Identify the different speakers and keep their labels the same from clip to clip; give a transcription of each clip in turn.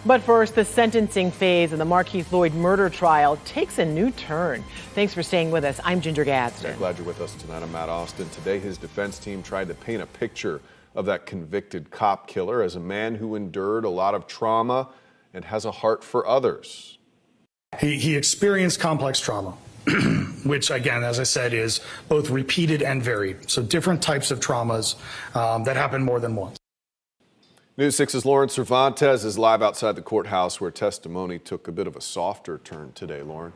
Speaker 1: But first, the sentencing phase of the Markeith Loyd murder trial takes a new turn. Thanks for staying with us. I'm Ginger Gadsden.
Speaker 2: Glad you're with us tonight. I'm Matt Austin. Today, his defense team tried to paint a picture of that convicted cop killer as a man who endured a lot of trauma and has a heart for others.
Speaker 3: He experienced complex trauma, which, again, as I said, is both repeated and varied. So different types of traumas that happen more than once.
Speaker 2: News 6's Lauren Cervantes is live outside the courthouse where testimony took a bit of a softer turn today. Lauren.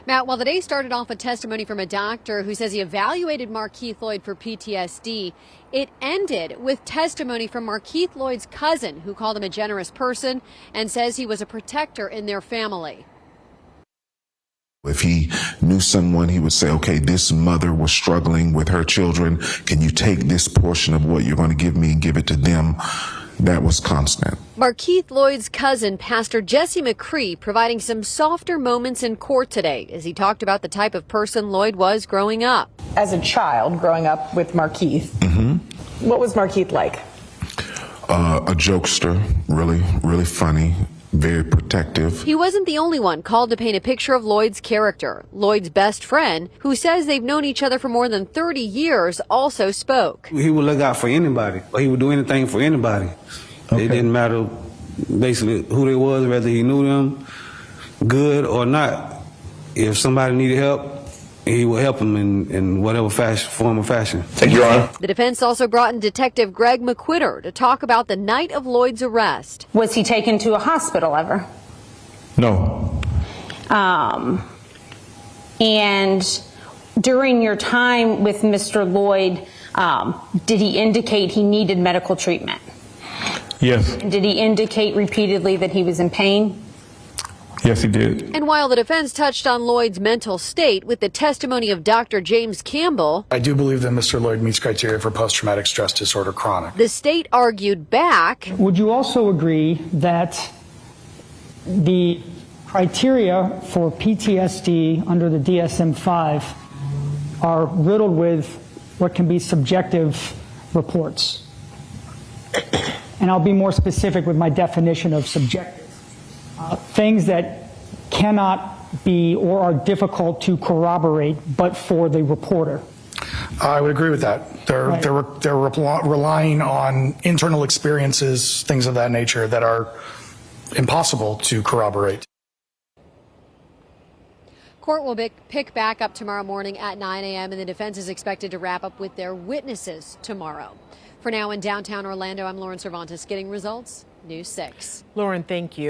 Speaker 4: Matt, while the day started off with testimony from a doctor who says he evaluated Markeith Loyd for PTSD, it ended with testimony from Markeith Loyd's cousin, who called him a generous person and says he was a protector in their family.
Speaker 5: If he knew someone, he would say, okay, this mother was struggling with her children. Can you take this portion of what you're going to give me and give it to them? That was constant.
Speaker 4: Markeith Loyd's cousin, Pastor MCCREE, providing some softer moments in court today as he talked about the type of person Loyd was growing up.
Speaker 6: As a child growing up with Markeith, what was Markeith like?
Speaker 5: A jokester, really funny. Very protective.
Speaker 4: He wasn't the only one called to paint a picture of Loyd's character. Loyd's best friend, who says they've known each other for more than 30 years, also spoke.
Speaker 7: He would look out for anybody, or he would do anything for anybody. Okay. It didn't matter basically who they was, whether he knew them, good or not. If somebody needed help, he would help them in whatever form or fashion.
Speaker 5: Thank you, Your Honor.
Speaker 4: The defense also brought in Detective Greg McQuitter to talk about the night of Loyd's arrest.
Speaker 6: Was he taken to a hospital ever?
Speaker 5: No.
Speaker 6: And during your time with Mr. Loyd, did he indicate he needed medical treatment?
Speaker 5: Yes.
Speaker 6: And did he indicate repeatedly that he was in pain?
Speaker 5: Yes, he did.
Speaker 4: And while the defense touched on Loyd's mental state with the testimony of Dr. James Campbell,
Speaker 3: I do believe that Mr. Loyd meets criteria for post-traumatic stress disorder chronic.
Speaker 4: the state argued back.
Speaker 8: Would you also agree that the criteria for PTSD under the DSM-5 are riddled with what can be subjective reports? And I'll be more specific with my definition of subjective. Things that cannot be or are difficult to corroborate but for the reporter.
Speaker 3: I would agree with that. They're relying on internal experiences, things of that nature that are impossible to corroborate.
Speaker 4: Court will pick back up tomorrow morning at 9 a.m. and the defense is expected to wrap up with their witnesses tomorrow. For now, in downtown Orlando, I'm Lauren Cervantes getting results. News 6.
Speaker 1: Lauren, thank you.